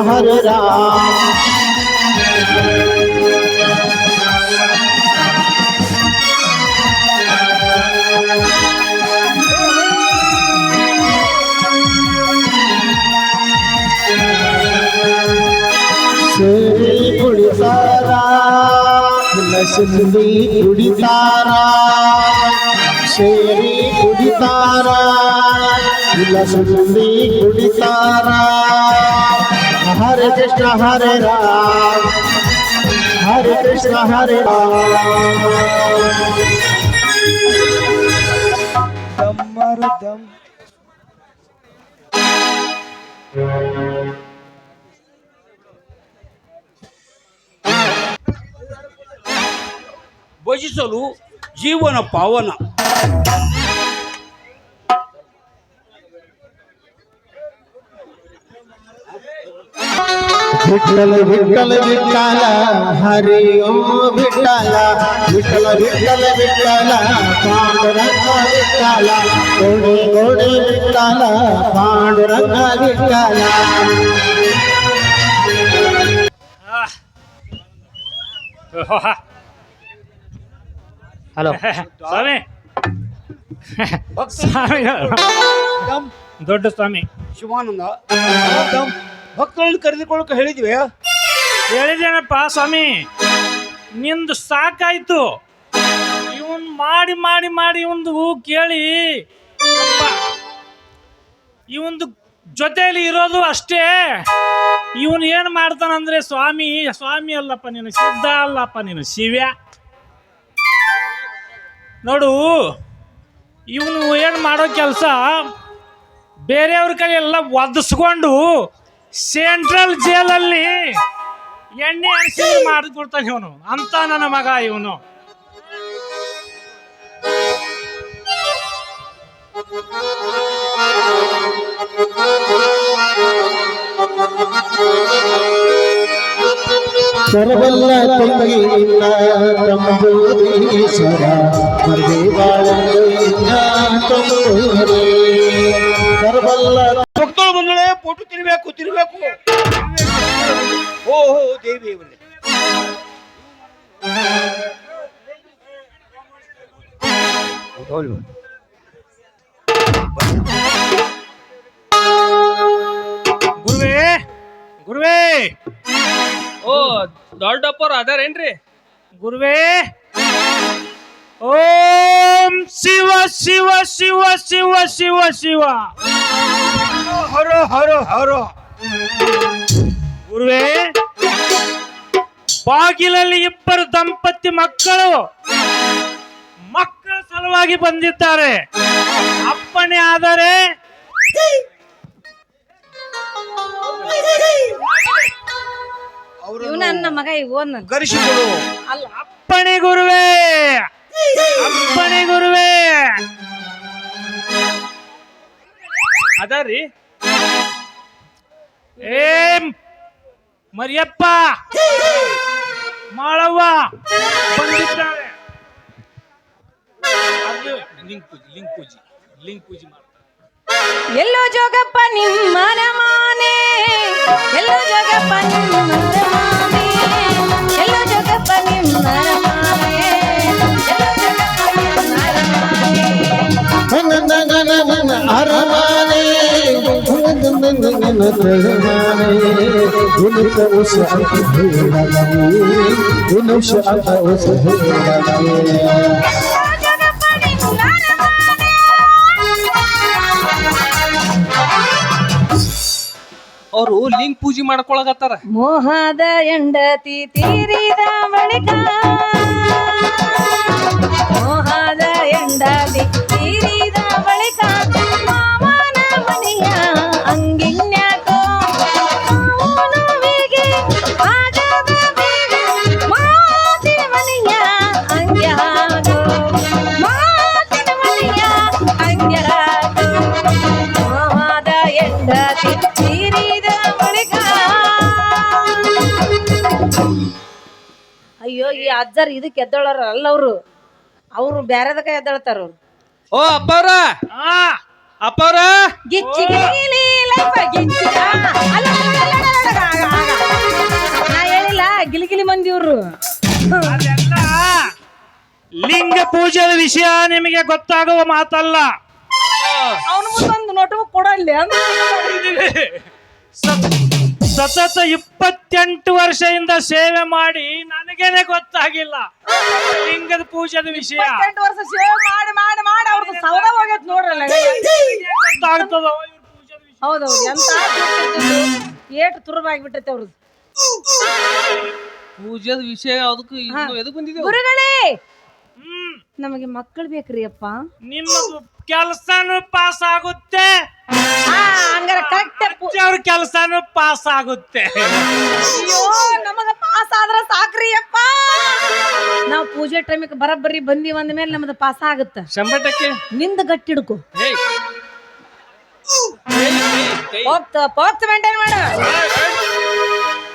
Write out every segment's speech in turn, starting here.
हरे राम शेरी कुड़ितारा लक्ष्मी कुड़ितारा शेरी कुड़ितारा लक्ष्मी कुड़ितारा हरे कृष्ण हरे राम हरे कृष्ण हरे राम दम ಭಜಿಸಲು ಜೀವನ ಪಾವನ. विठ्ठल विठ्ठल विठ्ठल हरि ओम विठ्ठल विठ्ठल विठ्ठल विठ्ठल पांडुरंग विठ्ठल गोडे गोडे विठ्ठल पांडुरंग विठ्ठल. ಹಲೋ ಸ್ವಾಮಿ ಸ್ವಾಮಿ ದೊಡ್ಡ ಸ್ವಾಮಿ ಶಿವಾನಂದ ಭಕ್ತರನ್ನು ಕರೆದುಕೊಳ್ಳಕ್ಕೆ ಹೇಳಿದ್ವಿ. ಹೇಳಿದೇನಪ್ಪ ಸ್ವಾಮಿ, ನಿಂದು ಸಾಕಾಯ್ತು. ಇವನ್ ಮಾಡಿ ಮಾಡಿ ಮಾಡಿ ಇವಂದು ಕೇಳಿ ಇವಂದು ಜೊತೆಯಲ್ಲಿ ಇರೋದು ಅಷ್ಟೇ. ಇವನು ಏನು ಮಾಡ್ತಾನಂದ್ರೆ ಸ್ವಾಮಿ ಸ್ವಾಮಿ ಅಲ್ಲಪ್ಪ ನೀನು, ಸಿದ್ಧ ಅಲ್ಲಪ್ಪ ನೀನು, ಶಿವ್ಯ. ನೋಡು, ಇವನು ಏನು ಮಾಡೋ ಕೆಲಸ ಬೇರೆಯವ್ರ ಕೈ ಎಲ್ಲ ಒದಿಸ್ಕೊಂಡು ಸೆಂಟ್ರಲ್ ಜೈಲಲ್ಲಿ ಎಣ್ಣೆ ಅಡಿಸಿ ಮಾಡಿಕೊಡ್ತಾನೆ ಇವನು. ಅಂತ ನನ್ನ ಮಗ ಇವನು. ಸರ್ವಲ್ಲ ತಂಗಿಲ್ಲ ತಂಬೂರೀಶ್ವರ ಸರ್ವಲ್ಲ ಭಕ್ತರು ಬಂದಳೆ ಫೋಟೋ ತಿನ್ಬೇಕು ತಿನ್ಬೇಕು. ಓ ದೇವಿ ಅವರೇ, ಗುರುವೇ ಗುರುವೇ ಓ ದೊಡ್ಡಪ್ಪರು ಅದಾರೇನ್ರಿ? ಗುರುವೇ ಓಂ ಶಿವ ಶಿವ ಶಿವ ಶಿವ ಶಿವ ಶಿವ ಹರ ಹರ ಹರ. ಗುರುವೇ, ಬಾಗಿಲಲ್ಲಿ ಇಬ್ಬರು ದಂಪತಿ ಮಕ್ಕಳ ಸಲುವಾಗಿ ಬಂದಿದ್ದಾರೆ. ಅಪ್ಪಣೆ ಆದರೆ ನನ್ನ ಮಗ ಕರೆಸಿಕೊಡು. ಅಲ್ಲ, ಅಪ್ಪಣೆ ಗುರುವೇ, ಅಪ್ಪಣೆ ಗುರುವೇ. ಅದರಿ ಮರಿಯಪ್ಪ ಮಾಳವ್ವ ಬಂದಿದ್ದಾರೆ. ಲಿಂಗ್ ಪೂಜೆ ಮಾಡ್ತಾರೆ. ಎಲ್ಲೋ ಜೋಗಪ್ಪ ನಿಮ್ಮನ ಮಾನೆ, ಎಲ್ಲೋ ಜೋಗಪ್ಪ ನಿಮ್ಮನ ಮಾನೆ, ಎಲ್ಲೋ ಜೋಗಪ್ಪ ನಿಮ್ಮನ ಮಾನೆ, ಎಲ್ಲೋ ಜೋಗಪ್ಪ ನಿಮ್ಮನ ಮಾನೆ. ಅರಮಾನೆ ಅವರು ಲಿಂಗ್ ಪೂಜೆ ಮಾಡ್ಕೊಳಕತ್ತಾರ. ಮೋಹದ ಹೆಂಡತಿ ತೀರಿದ ಬಳಿಕ, ಮೋಹದ ಹೆಂಡತಿ ತೀರಿದ ಬಳಿಕ ಮಾವನ ಮನೆಯ ಅಂಗಿನ್ಯಾಕೋ ನೋವಿಗೆ ಆಗದ ಬೇಗ ಮಾತಿನ ಮನೆಯ ಅಂಗ್ಯಾಗೋ, ಮಾತಿನ ಮನೆಯ ಅಂಗ್ಯಾಗೋ. ಮೋಹದ ಹೆಂಡತಿ ತೀರಿದ ಬಳಿಕ. ಅಯ್ಯೋ, ಈ ಅಜ್ಜರ್ ಇದಕ್ಕೆ ಎದ್ದೋಳಾರ ಅಲ್ಲ, ಅವ್ರು ಬ್ಯಾರೆದಕ್ಕ ಎದ್ದಳ್ತಾರ. ಅವ್ರು ಓ ಅಪ್ಪವ್ರ, ಅಪ್ಪವ್ರ ಗಿಚ್ಚಿ ಗಿಲಿ ಲೈಫ ಗಿಚ್ಚಿ ವಿಷಯ ನಿಮಗೆ ಗೊತ್ತಾಗುವ ಮಾತಲ್ಲ. ಅವನು ಮುಂದೊಂದು ನೋಟವು ಕೊಡಲ್ಲ ಸತತ 28 ವರ್ಷದಿಂದ ಸೇವೆ ಮಾಡಿ ನನಗೇನೆ ಗೊತ್ತಾಗಿಲ್ಲ ಲಿಂಗದ ಪೂಜೆದ ವಿಷಯ. 28 ವರ್ಷ ಸೇವೆ ಮಾಡಿ ಮಾಡಿ ಮಾಡಿ ಅವ್ರದ್ದು ಸೌದ ಹೋಗೈತ್ ನೋಡ್ರಲ್ಲ. ಗೊತ್ತಾಗ್ತದ ಹೌದೌದು, ಎಂತ ಏಟು ತುರುಬಾಗ್ಬಿಟ್ಟೈತೆ ಅವ್ರದ್ದು. ಪೂಜೆದ ವಿಷಯ ಅದಕ್ಕೂ ಎದಕ್ ಬಂದಿದ್ದೇವೆ? ಗುರುಗಳೇ, ನಮಗೆ ಮಕ್ಕಳು ಬೇಕ್ರಿ ಅಪ್ಪ. ನಿಮ್ಮದು ಕೆಲಸನೂ ಪಾಸ್ ಆಗುತ್ತೆ, ಹಂಗಾರ ಕರೆಕ್ಟ್ ಅವ್ರ ಕೆಲಸನೂ ಪಾಸ್ ಆಗುತ್ತೆ. ಅಯ್ಯೋ, ನಮಗ ಪಾಸ್ ಆದ್ರ ಸಾಕ್ರಿ ಅಪ್ಪ. ನಾವು ಪೂಜೆ ಟೈಮಿಗೆ ಬರಬ್ಬರಿ ಬಂದೀವಿ ಅಂದ ಮೇಲೆ ನಮ್ದು ಪಾಸ್ ಆಗುತ್ತ. 100% ನಿಂದ ಗಟ್ಟಿ ಹಿಡ್ಕೊ, ಹೇಯ್ ಪೋಕ್ತ ಮೇಂಟೈನ್ ಮಾಡ.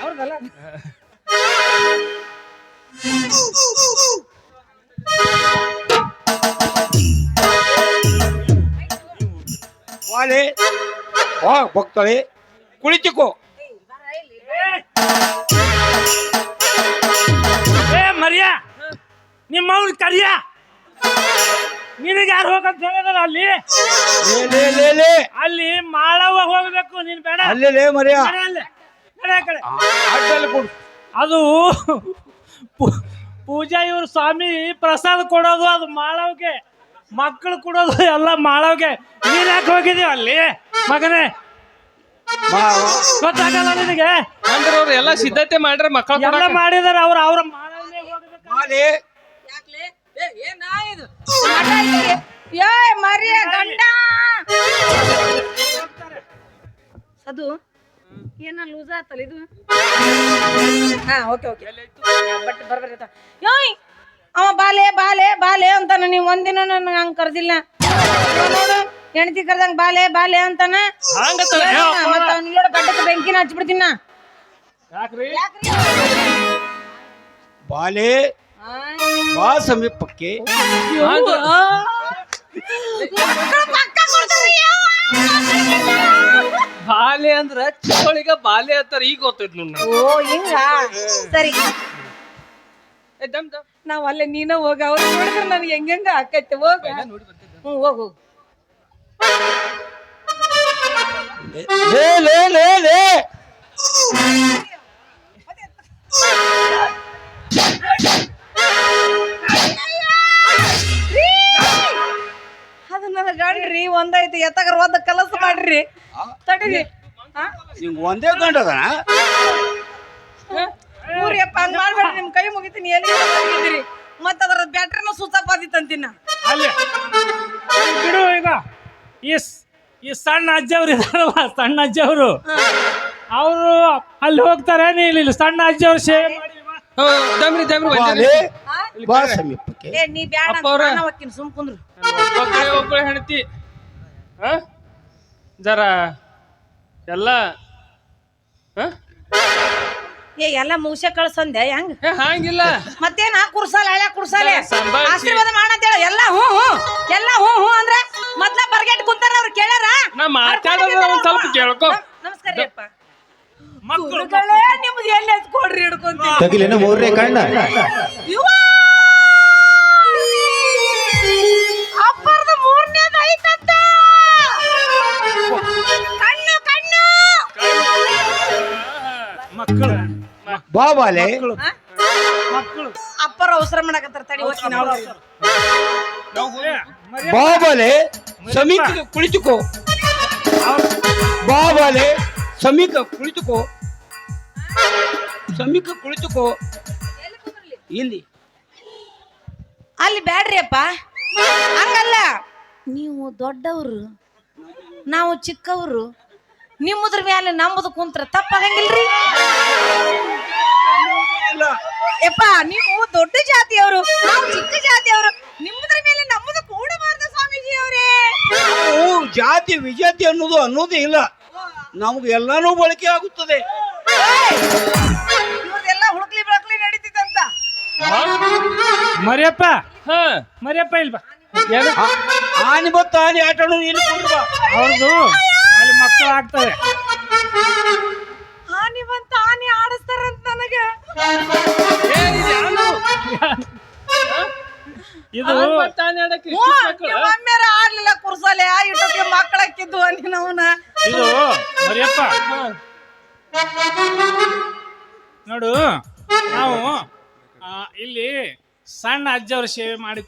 ಅವ್ರದಲ್ಲ ವಾಲೆ ವಾ ಭಕ್ತಳೆ ಕುಳಿತುಕೋ. ಏ ಮರಿಯ, ನಿಮ್ಮ ಅವ್ರ ಕರಿಯ, ನಿನಗೆ ಯಾರು ಹೋಗಂತ ಹೇಳಿದಾರ? ಅಲ್ಲಿ ಲೇ ಲೇ ಲೇ ಅಲ್ಲಿ ಮಾಳವ ಹೋಗ್ಬೇಕು, ನೀನ್ ಬೇಡ. ಅಲ್ಲೇ ಮರ್ಯ ನಡೆ ಅಲ್ಲೇ, ನಡೆ ಆ ಕಡೆ. ಅಡ್ಡಲ್ಲಿ ಕೊಡು. ಅದು ಪೂಜಾ ಇವ್ರು ಸ್ವಾಮಿ ಪ್ರಸಾದ ಕೊಡೋದು ಅದು ಮಾಳವ್ಗೆ, ಮಕ್ಕಳು ಕೊಡೋದು ಎಲ್ಲ ಮಾಳವ್ಗೆ. ನೀನ್ ಯಾಕೆ ಹೋಗಿದೀವ ಅಲ್ಲಿ ಮಗನೇ? ಗೊತ್ತಾಗಲ್ಲ ನಿನಗೆ? ಅಂದ್ರೆ ಅವ್ರು ಎಲ್ಲ ಸಿದ್ಧತೆ ಮಾಡ್ರೆ ಮಕ್ಕಳು ಎಲ್ಲ ಮಾಡಿದಾರೆ ಅವ್ರ ಅವ್ರ ಮಾಳವ್ನೇ ಹೋಗ್ಬೇಕು. ವಾಲೆ ಮರಿಯ ಗಂಡ ಅದು ಏನ ಲೂಸ್ ಆತಲ್ಲ ಇದು. ಹಾ, ಓಕೆ ಓಕೆ, ಬಟ್ ಬರ್ಬರಿ. ಯೋಯ್, ಅವ ಬಾಲೆ ಬಾಲೆ ಬಾಲೆ ಅಂತಾನ. ನೀವು ಒಂದಿನ ನನಗೆ ಹಂಗ ಕರ್ದಿಲ್ಲ ನೋಡು. ಹೆಂಡತಿ ಕರ್ದಂಗ ಬಾಲೆ ಬಾಲೆ ಅಂತಾನ. ಮತ್ತ ಅವ್ನಿಗೆ ಗಡ್ಡಕ್ಕೆ ಬೆಂಕಿನ ಹಚ್ಬಿಡ್ತೀನ. ಬಾಲೆ ಬಾ ಸಮೀಪಕ್ಕೆ. ಬಾಲೆ ಅಂದ್ರ ಚಿಕ್ಕಳಿಗ ಬಾಲೆ ಅಂತಾರ, ಈಗ ಗೊತ್ತೈತ್ ನೋಡ್. ಓ ಹಿಂಗ, ಸರಿ. ದಮ್ ದಮ್ ನಾವ್ ಅಲ್ಲೇ ನೀನ ಹೋಗ, ಅವ್ರು ನೋಡಿದ್ರೆ ನನಗೆ ಹೆಂಗ ಆಕೈತೆ. ಹೋಗ, ಹೋಗ್ ಹೋಗ್. ಲೇ ಲೇ ಲೇ ಲೇ ಅದು ನನ್ನ ಗಂಡ್ರಿ ಒಂದೈತಿ, ಎತ್ತಗರ ಒಂದ ಕೆಲಸ ಮಾಡ್ರಿ. ತಡೀರಿ. ನಿಂಗ್ ಒಂದೇ ಗಂಡದ ಊರಿಯಪ್ಪ, ಹಂಗ ಮಾಡ್ಬೇಡ್ರಿ. ನಿಮ್ ಕೈ ಮುಗಿತೀನಿ. ಎಲ್ಲಿ ಮತ್ತ ಅದ್ರ ಬ್ಯಾಟ್ರಿನ ಸ್ವಿಚ್ ಆಫ್ ಆದಿತ್ತಂತಿನ. ಅಲ್ಲಿ ಬಿಡು. ಈಗ ಈ ಸಣ್ಣ ಅಜ್ಜವ್ರು ಇದಾರಲ್ಲ, ಸಣ್ಣ ಅಜ್ಜವ್ರು, ಅವರು ಅಲ್ಲಿ ಹೋಗ್ತಾರೆ. ಇಲ್ಲಿ ಸಣ್ಣ ಅಜ್ಜವ್ರು ಸೇವೆ ಮಾಡಿ ದಮ್ರಿ ದಮ್ರಿ ಬಾಲೆ ಬಾ ಸಮೀಪಕ್ಕೆ. ಏ ನೀ ಬ್ಯಾಡ, ಅಪ್ಪ ಅವ್ರ. ನಾನು ಹೋಗ್ತೀನಿ, ಸುಮ್ ಕುಂದ್ರು. ಒಬ್ಬಳೆ ಹೆಂಡತಿ ಜರ ಎಲ್ಲ ಏ ಎಲ್ಲ ಮುಗಿಸ ಕಳ್ಸಂದೆ ಹೆಂಗ? ಹಂಗಿಲ್ಲ. ಮತ್ತೇನ ಕುರ್ಸಾಲ ಹಳೆ ಕುರ್ಸಾಲೆ ಸಂಭಾಳ್ಸಿ. ಆಶೀರ್ವಾದ ಮಾಡಂತೇಳ. ಎಲ್ಲ ಹ್ಞೂ ಹ್ಞೂ, ಎಲ್ಲ ಹ್ಞೂ ಹ್ಞೂ ಅಂದ್ರೆ ಮೊದ್ಲ ಬರ್ಗೆಟ್ ಕುಂತಾರ. ಅವ್ರು ಕೇಳ್ಯಾರ? ನಾ ಮಾತಾಡೋದು ಒಂದ್ ಸ್ವಲ್ಪ ಕೇಳ್ಕೊ. ನಮಸ್ಕಾರ ರೀ ಅಪ್ಪ. ಮಕ್ಕಳು ಗುರುಗಳೇ, ನಿಮ್ದು ಎಲ್ಲಿ ಎತ್ಕೊಡ್ರಿ ಹಿಡ್ಕೊಂತೀನಿ. ತಗಿಲೇನ ಮೂರನೇ ಕಣ್ಣ. ಅಪ್ಪರ್ದು ಮೂರನೇದು ಐತಂತ. ಕಣ್ಣು ಕಣ್ಣು. ಮಕ್ಕಳು ಬಾ ಬಾಲೆ ಮಕ್ಕಳು ಅಪ್ಪರ ಅವಸರ ಮಾಡಕತ್ತಾರ. ತಡಿ ಹೋಗ್ತೀನಿ. ಬಾ ಬಾಲೆ ಸಮೀಪ ಕುಳಿತುಕೋ. ಬಾ ಬಾಲೆ ಸಮೀಪ ಕುಳಿತುಕೋ. ಸಮೀಪ ಕುಳಿತುಕೋ. ಇಲ್ಲಿ ಅಲ್ಲಿ ಬ್ಯಾಡ್ರಿ ಅಪ್ಪ, ಹಂಗಲ್ಲ. ನೀವು ದೊಡ್ಡವರು, ನಾವು ಚಿಕ್ಕವರು. ನಿಮ್ಮದ್ರ ಮೇಲೆ ನಮ್ಮದು ಕುಂತ್ರ ತಪ್ಪಾಗಂಗಿಲ್ರಿ. ಯಪ್ಪ, ನೀವು ದೊಡ್ಡ ಜಾತಿಯವರು, ನಾವು ಚಿಕ್ಕ ಜಾತಿಯವರು. ನಿಮ್ಮದ್ರ ಮೇಲೆ ನಮ್ಮದು ಕೂಡಬಾರ್ದು ಸ್ವಾಮೀಜಿ ಅವರೇ. ನಾವು ಜಾತಿ ವಿಜಾತಿ ಅನ್ನೋದು ಇಲ್ಲ. ನಮ್ಗೆ ಎಲ್ಲಾನು ಬಳಕೆ ಆಗುತ್ತದೆ. ಇವ್ರದೆಲ್ಲ ಹುಡುಕ್ಲಿ ಬೆಳಕ್ಲಿ ನಡೀತಿತ್ತಂತ. ಮರಿಯಪ್ಪ, ಹಾ ಮರಿಯಪ್ಪ ಇಲ್ವಾ? ಆನೆ ಬತ್ತ ಆನೆ ಆಟ ಇಲ್ಲಿ ಕುಂಡ್ರ. ಅವ್ರದ್ದು ಅಲ್ಲಿ ಮಕ್ಕಳು ಆಗ್ತವೆ. ಆನೆ ಬಂತ ಆನೆ ಆಡಿಸ್ತಾರಂತ ನನಗೆ. ಇದು ತಾನೇ ಸರಿಯಪ್ಪ ನೋಡು ನಾವು ಇಲ್ಲಿ ಸಣ್ಣ ಅಜ್ಜವ್ರ ಸೇವೆ ಮಾಡಿ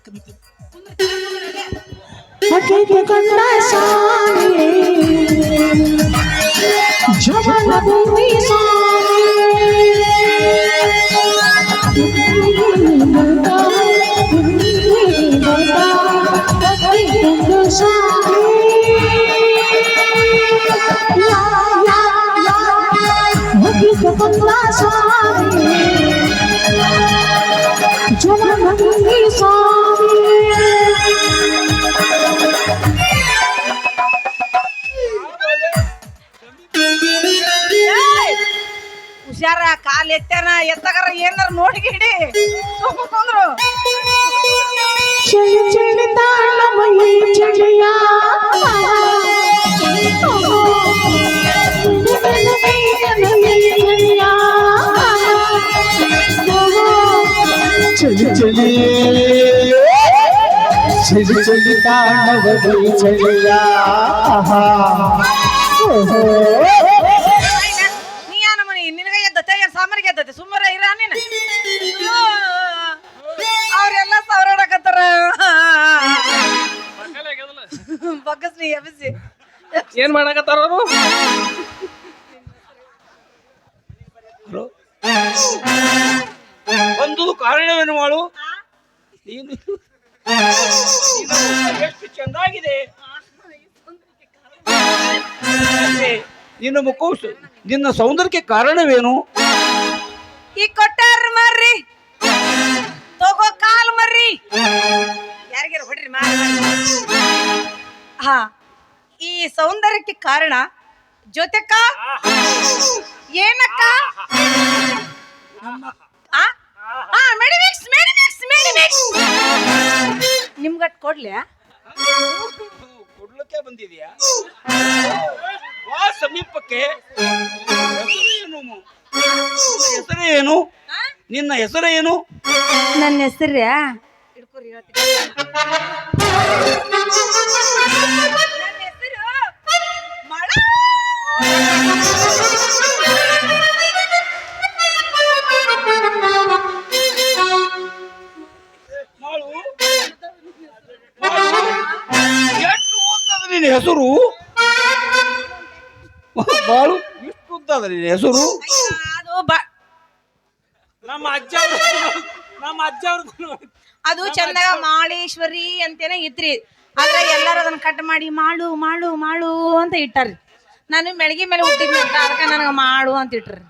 ಹುಷಾರ ಕಾಲ್ ಎತ್ತನ ಎತ್ತಗಾರ ಏನಾರ ನೋಡಿ ಗಿಡಿ ಕುಂದ್ರು ಚಳಿ ಚಳಿ ತಾಳಮಯಿ ಚಳಿಯ ಚಳಿ ಚಳಿ ಚಳಿ ಚಳಿ ತಾಣವದಿ ಚಳಿಯ ನೀ ಯಾನ ಮನಿ ನಿನಗ ಎದ್ದತೆ ಯಾರು ಸಾಮರಿಗೆ ಎದ್ದತೆ ಸುಮ್ಮರ ಇರ ನೀನು ಅವರೆಲ್ಲ ಸಾವಿರಾಡಕತ್ತಾರ ಬಗ್ಗಸ್ನಿ ಎಬ್ಬಿಸಿ ಏನ್ ಮಾಡಕತ್ತಾರ ಅವರು? ಒಂದು ಕಾರಣವೇನು ಮಾಡು ನೀನು ಎಷ್ಟು ಚೆಂದಾಗಿದೆ ನಿನ್ನ ಮುಖವು ನಿನ್ನ ಸೌಂದರ್ಯಕ್ಕೆ ಕಾರಣವೇನು? ಈ ಕೊಟ್ಟಾರ ಮರ್ರಿ ತಗೋ ಕಾಲ್ ಮರ್ರಿ ಯಾರಿಗಾರ ಹೊಡ್ರಿ ಹಾ ಈ ಸೌಂದರ್ಯಕ್ಕೆ ಕಾರಣ ಜೊತೆಕ ಏನಕ್ಕ ನಿಮ್ಗಟ್ ಕೊಡ್ಲ್ಯಾ ಕೊಡ್ಲಿಕ್ಕೆ ಬಂದಿದ್ಯಾ? ವಾ ಸಮೀಪಕ್ಕೆ ಹೆಸರೇನು? ನಿನ್ನ ಹೆಸರೇನು? ನನ್ನ ಹೆಸರು ಮಾಳು ಎಷ್ಟು ಉದ್ದದ ನಿನ್ನ ಹೆಸರು? ಬಾಳು ಎಷ್ಟು ಉದ್ದದ ನಿನ್ನ ಹೆಸರು? ನಮ್ಮ ಅಜ್ಜ ಅದು ಚಂದಾಗ ಮಾಳೇಶ್ವರಿ ಅಂತೇನೆ ಇತ್ರಿ. ಆದ್ರೆ ಎಲ್ಲಾರು ಅದನ್ನ ಕಟ್ ಮಾಡಿ ಮಾಡು ಮಾಡು ಮಾಡು ಅಂತ ಇಟ್ಟಾರಿ. ನಾನು ಮೆಳಗಿ ಮೇಲೆ ಹುಟ್ಟಿದ್ನಿ ಅಂತ ಅದಕ್ಕೆ ನನಗ ಮಾಡು ಅಂತ ಇಟ್ರಿ.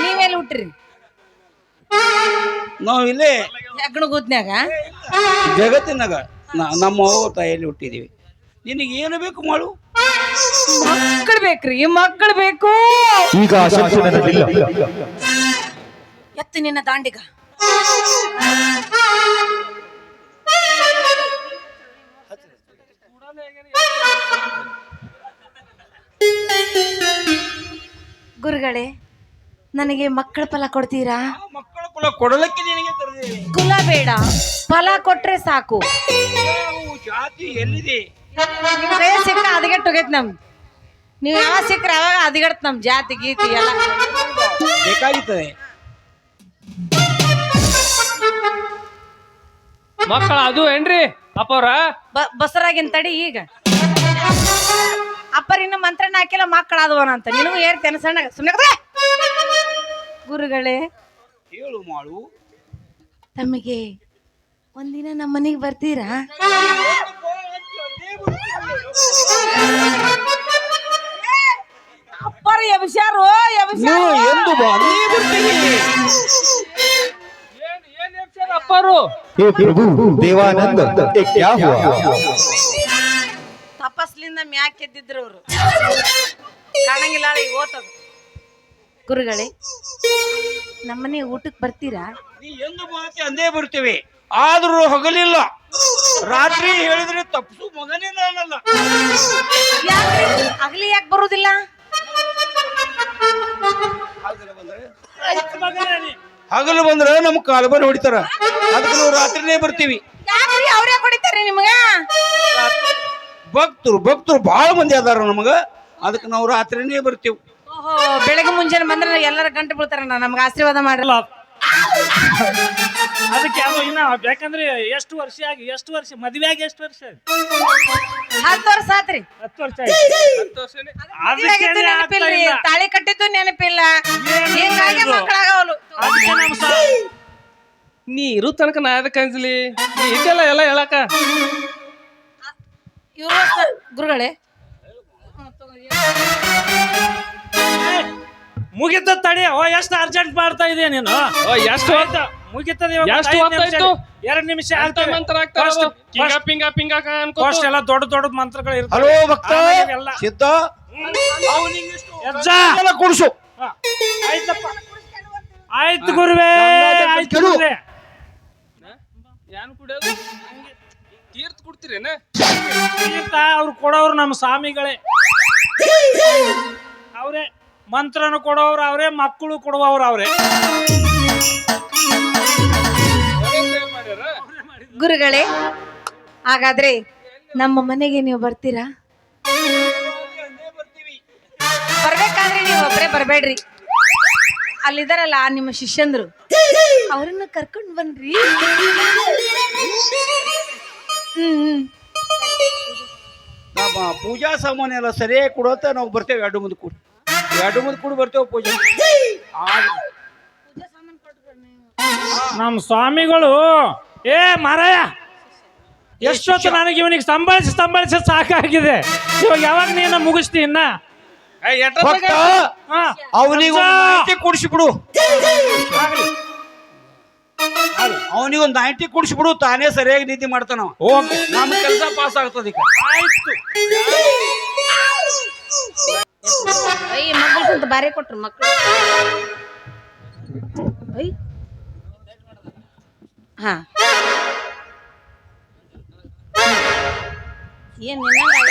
ನೀವೆಲ್ಲಿ ಹುಟ್ಟ್ರಿ? ನಾವು ಇಲ್ಲೇ ಹೆಗ್ಣ ಗುದ್ನ್ಯಾಗ ಜಗತ್ತಿನಾಗ ನಮ್ಮ ಅವ್ವ ತಾಯಿಯಲ್ಲಿ ಹುಟ್ಟಿದೀವಿ. ನಿನಗೆ ಏನು ಬೇಕು ಮಾಡು? ಮಕ್ಕಳು ಬೇಕ್ರಿ, ಮಕ್ಕಳು ಬೇಕು. ಈಗ ಎತ್ತು ನಿನ್ನ ದಾಂಡಿಗ ಗುರುಗಳೇ, ನನಗೆ ಮಕ್ಕಳ ಫಲ ಕೊಡ್ತೀರಾ? ಮಕ್ಕಳ ಕುಲ ಕೊಡಲಿಕ್ಕೆ ನಿನಗೆ ಕರೆದಿದೆ. ಕುಲ ಬೇಡ, ಫಲ ಕೊಟ್ರೆ ಸಾಕು. ಜಾತಿ ಎಲ್ಲಿದೆ? ನಿಮ್ ಕೈ ಸಿಕ್ಕ ಹದಗೆಟ್ಟೋಗೈತಿ ನಮ್. ನೀವ್ ಯಾವ ಸಿಕ್ಕ್ರ ಅವಾಗ ಹದಗೆಡ್ತ ನಮ್ ಜಾತಿ ಗೀತಿ ಎಲ್ಲ ಬೇಕಾಗಿತ್ತದೆ. ಮಕ್ಕಳ ಅದು ಏನ್ರಿ ಅಪ್ಪವ್ರ? ಬಸರಾಗಿನ್ ತಡಿ. ಈಗ ಅಪ್ಪರಿನ್ನ ಮಂತ್ರನ ಹಾಕಿಲ್ಲ ಮಕ್ಕಳಾದವನಂತ ನಿನಗೂ ಏರ್ತೇನೆ ಸಣ್ಣ ಸುಮ್ಮನೆ. ಗುರುಗಳೇ ಹೇಳು ಮಾಡು. ತಮಗೆ ಒಂದಿನ ನಮ್ಮ ಮನೆಗೆ ಬರ್ತೀರಾ? ಅಪ್ಪರ ಎಬ್ಸ್ಯಾರು ಎಂದು ಬಂದೇ ಬರ್ತೀನಿ. ಅಪ್ಪರು हे प्रभु देवानंद ये क्या हुआ? ತಪಸ್ಲಿಂದ ಮ್ಯಾಕ್ ಎದ್ದಿದ್ರು ಅವರು. ಕಾಣಂಗಿಲ್ಲ ಈಗ ಓತದ. ಗುರುಗಳೇ ನಮ್ಮನೆ ಊಟಕ್ಕೆ ಬರ್ತೀರಾ? ನೀ ಎಂದು ಬರುತ್ತೆ ಅಂದೇ ಬರ್ತೀವಿ. ಆದ್ರೂ ಹಗಲಿಲ್ಲ, ರಾತ್ರಿ ಹೇಳಿದ್ರೆ ತಪ್ಪಿಸು ಮಗನೇ ನಾನಲ್ಲ. ಅಗಲಿ ಯಾಕೆ ಬರುದಿಲ್ಲ? ಹಗಲು ಬಂದ್ರೆ ನಮ್ ಕಾಲ್ಬಾರ್ ಹೊಡಿತಾರ. ಅದಕ್ಕೆ ನಾವು ರಾತ್ರಿನೇ ಬರ್ತೀವಿ. ಯಾಕ್ರಿ ಅವ್ರೇ ಕೊಡಿತಾರ್ರಿ ನಿಮಗ? ಭಕ್ತರು ಬಹಳ ಮಂದಿ ಅದಾರ ನಮಗ. ಅದಕ್ಕೆ ನಾವು ರಾತ್ರಿನೇ ಬರ್ತೀವಿ. ಓಹೋ ಬೆಳಗ್ಗೆ ಮುಂಜಾನೆ ಬಂದ್ರೆ ಎಲ್ಲರ ಗಂಟು ಬೀಳ್ತಾರ ನಮ್ಗೆ ಆಶೀರ್ವಾದ ಮಾಡ್ರಲ್ಲ. ಅದಕ್ಕೆ ಅದು ಇನ್ನ ಯಾಕಂದ್ರೆ ಎಷ್ಟು ವರ್ಷ ಮದ್ವೆ ಆಗಿ ಎಷ್ಟು ವರ್ಷ 10 ವರ್ಷ ಆತ್ರಿ. 10 ವರ್ಷ ಆಯ್ತು. ಮದ್ವೆ ಆಗಿದ್ದು ನೆನಪಿಲ್ರಿ, ತಾಳಿ ಕಟ್ಟಿದ್ದು ನೆನಪಿಲ್ಲ, ಹೀಗಾಗಿ ಮಕ್ಕಳಾಗವಲು. ಅದಕ್ಕೆ ನಮ್ಮ ನೀ ಇರು ತನಕ ನಾ ಅದಕ್ಕೆ ಅನ್ಸಲಿ ನೀ ಇದೆಲ್ಲ ಎಲ್ಲ ಹೇಳಕ ಇವ್ರು ಗುರುಗಳೇ ಮುಗಿತ ತಡಿ. ಎಷ್ಟು ಅರ್ಜೆಂಟ್ ಮಾಡ್ತಾ ಇದೀಯ ನೀನು? ಎಷ್ಟು ಮುಗಿತದ ಎಷ್ಟು ಹೊತ್ತಾಯ್ತು? 2 ನಿಮಿಷ ಅಂತ ಮಂತ್ರ ಆಗ್ತಾವ ಪಿಂಗ ಪಿಂಗ ಪಿಂಗ ಅನ್ಕೋ ಎಲ್ಲ ದೊಡ್ಡ ಮಂತ್ರಗಳು ಇರ್ತವೆ. ಹಲೋ ಭಕ್ತ ಎಲ್ಲ ಸಿದ್ಧ ಯಜ್ಜ ಕುಡಿಸು. ಆಯ್ತಪ್ಪ, ಆಯ್ತು ಗುರುವೇ, ಆಯ್ತು ಗುರುವೇ. ಏನ್ ಕುಡಿಯೋದು? ತೀರ್ಥ ಕುಡ್ತೀರೇನ? ತೀರ್ಥ ಅವ್ರು ಕೊಡೋರು ನಮ್ಮ ಸ್ವಾಮಿಗಳೇ, ಅವ್ರೇ ಮಂತ್ರನು ಕೊಡೋರು ಅವ್ರೇ, ಮಕ್ಕಳು ಕೊಡುವವ್ರು ಅವ್ರೇ. ಗುರುಗಳೇ ಹಾಗಾದ್ರೆ ನಮ್ಮ ಮನೆಗೆ ನೀವು ಬರ್ತೀರಾ? ಬರ್ಬೇಕಾದ್ರೆ ನೀವು ಒಬ್ಬರೇ ಬರ್ಬೇಡ್ರಿ, ಅಲ್ಲಿದಾರಲ್ಲ ನಿಮ್ಮ ಶಿಷ್ಯಂದ್ರು, ಅವ್ರನ್ನ ಕರ್ಕೊಂಡ್ ಬನ್ರಿ. ನಮ್ಮ ಪೂಜಾ ಸಾಮಾನು ಎಲ್ಲ ಸರಿಯಾಗಿ ಕೊಡುವಂತ ನಾವು ಬರ್ತೇವೆ. 2 ಮುಂದೆ ಕೂಡಿ ಬರ್ತೇವೆ ಪೂಜೆ. ನಮ್ಮ ಸ್ವಾಮಿಗಳು ಮಾರಾಯ ಎಷ್ಟೊತ್ತು ನನಗೆ ಇವನಿಗೆ ಸಂಭಾಳಿಸಿ ಸಾಕಾಗಿದೆ. ಇವಾಗ ಯಾವಾಗ ನೀನ ಮುಗಿಸ್ತಿ ಇನ್ನ? ಅವನಿಗೆ ಕುಡಿಸಿಬಿಡು, ಅವನಿಗೊಂದು 90 ಕುಡಿಸ್ಬಿಡು, ತಾನೇ ಸರಿಯಾಗಿ ನಿದ್ದೆ ಮಾಡ್ತಾನ. ನಮ್ಮ ಕೆಲಸ ಪಾಸ್ ಆಗ್ತದ. ಆಯ್ತು, ಮಕ್ಕಳು ಕುಂತ ಬಾರಿ ಕೊಟ್ರು ಮಕ್ಕಳು. ಹಾ ಏನ್ ನಿನ್ನಂಗ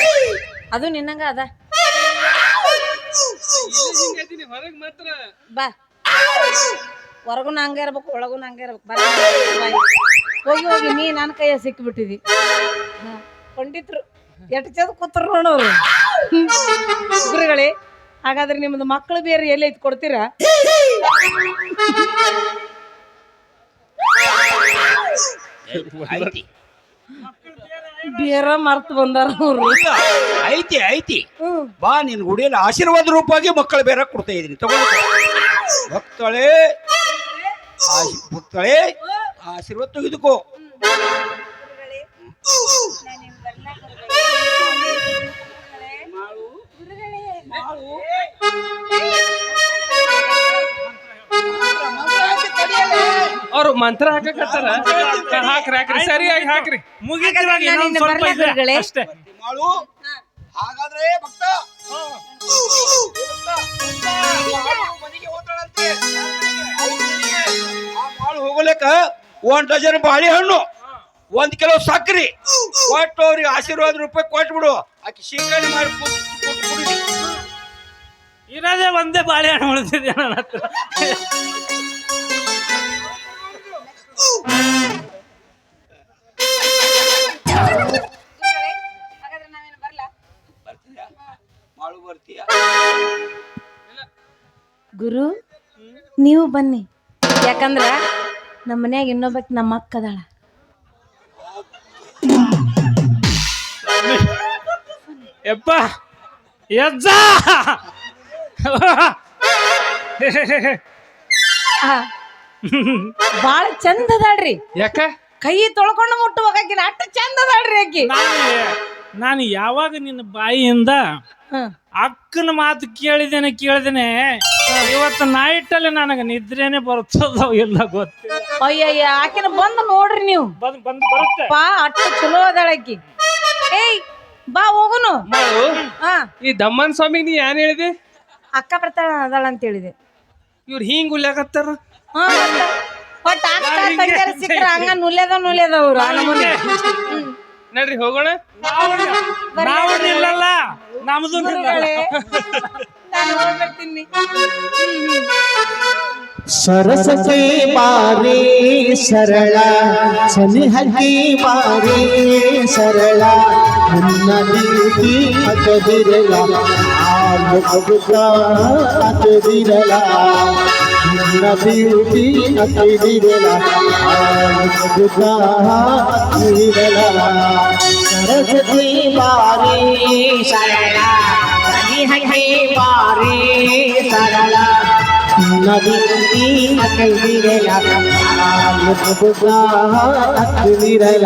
ಅದು ನಿನ್ನಂಗ ಅದ. ಹೊರಗೆ ಮಾತ್ರ ಬಾ, ಹೊರಗೂ ಹಂಗೆ ಇರ್ಬೇಕು, ಒಳಗೂ ಹಂಗೆ ಇರ್ಬೇಕು. ಬರ ಹೋಗಿ ನೀ ನನ್ನ ಕೈಯ ಸಿಕ್ಕಿಬಿಟ್ಟಿದಿ. ಪಂಡಿತ್ರು ಎಷ್ಟು ಚಂದ ಕೂತರು ನೋಡೋರು. ಗುರುಗಳೇ ಹಾಗಾದ್ರೆ ನಿಮ್ದು ಮಕ್ಕಳು ಬೇರೆ ಎಲ್ಲಿ ಐತಿ ಕೊಡ್ತೀರಾ? ಬೇರೆ ಮರ್ತು ಬಂದಾರ ಅವ್ರು. ಐತಿ ಬಾ, ನಿನ್ ಗುಡಿಯಲ್ಲಿ ಆಶೀರ್ವಾದ ರೂಪವಾಗಿ ಮಕ್ಕಳು ಬೇರೆ ಕೊಡ್ತಾ ಇದೀನಿ, ತಗೊಂಡು. ಭಕ್ತಳೆ ಆಶೀರ್ವಾದ ತೆಗೆದುಕೋ. ಅವ್ರು ಮಂತ್ರ ಹಾಕಕತ್ತಾರ. ಹಾಕ್ರಿ ಸರಿಯಾಗಿ ಹಾಕ್ರಿ. ಮುಗಿತಿವಾಗ ಇನ್ನೊಂದ್ ಸ್ವಲ್ಪ ಇದೆ ಅಷ್ಟೇ. ಮಾಡು. ಹಾಗಾದ್ರೆ ಭಕ್ತ ಮನೆಗೆ ಹೋಗ್ತಾಳಂತೆ. ಆ ಮಾಳು ಹೋಗಲೇಕ 1 ಡಜನ್ ಬಾಳೆಹಣ್ಣು, 1 ಕಿಲೋ ಸಕ್ರಿ ಕೊಟ್ಟು ಅವ್ರಿಗೆ ಆಶೀರ್ವಾದ ರೂಪಾಯಿ ಕೊಟ್ಬಿಡು. ಆಕಿ ಶೇಖರಣೆ ಮಾಡಿ ಕುಡಿದಿ. ಇರೋದೇ ಒಂದೇ ಬಾಳೆಹಣ್ಣು ಉಳಿದಿದೆ ನನ್ನ ಹತ್ರ. ಗುರು ನೀವು ಬನ್ನಿ, ಯಾಕಂದ್ರ ನಮ್ಮ ಮನ್ಯಾಗ ಇನ್ನೊಬ್ಬಕ್ಕೆ ನಮ್ಮ ಅಕ್ಕ ಅದಾಳ. ಯಪ್ಪ ಯಜ್ಜ ಬಾಳ ಚಂದ ಅದಾಳ್ರಿ. ಯಾಕ ಕೈ ತೊಳ್ಕೊಂಡು ಮುಟ್ಟು ಹೋಗಾಕಿನ ಅಟ್ಟ ಚಂದ ಅದಾಳ್ರಿ ಆಕಿ. ನಾನು ಯಾವಾಗ ನಿನ್ನ ಬಾಯಿಯಿಂದ ಅಕ್ಕನ ಮಾತು ಕೇಳಿದೇನೆ ಇವತ್ತು ನೈಟಲ್ಲಿ ನನಗೆ ನಿದ್ರೇನೆ ಬರ್ತದ ಇಲ್ಲ ಗೊತ್ತಿಲ್ಲ. ಅಯ್ಯಯ್ಯ ಆಕಿನ ಬಂದು ನೋಡ್ರಿ ನೀವು. ಬಂದು ಬರುತ್ತೆ ಪಾ ಅಟ್ಟ ಚಲೋ ಅದಾಳಕಿ. ಏಯ್ ಬಾ ಹೋಗುನು. ಹಾ ಈ ದಮ್ಮನ್ ಸ್ವಾಮಿ ನೀ ಏನ್ ಹೇಳಿದೆ? ಅಕ್ಕ ಬರ್ತಾಳ ಅದಾಳ ಅಂತ ಹೇಳಿದೆ. ಇವ್ರು ಹಿಂಗ್ ಉಲ್ಯಾಕತ್ತಾರ. ಒಟ್ಟ ಅಕ್ಕ ತಂಗಿಯರ ಸಿಕ್ಕ್ರ ಹಂಗ ನುಲ್ಯದ ಅವ್ರು. ನಡ್ರಿ ಹೋಗೋಣ. ನಾವು ನಿಲ್ಲಲ್ಲ, ನಮ್ದು ನಾನು ಹೋಗ್ಬರ್ತೀನಿ. ಸರಸಕ್ಕೆ ಬಾರೇ ಸರಳ ಸನಿಹಕ್ಕೆ ಬಾರೇ ಸರಳ ನನ್ನ ನೀತಿ ಹತ್ತದಿರಲ ಹತ್ತದಿರಲ ನನ್ನ ಬ್ಯೂಟಿ ಹತ್ತದಿರಲ ಹತ್ತದಿರಲ ಸರಸಕ್ಕೆ ಬಾರೇ ಸರಳ ಸನಿಹಕ್ಕೆ ಬಾರೇ ಸರಳ ನದಿ ಕೈದಿರಲ ಹತ್ತಿರಲ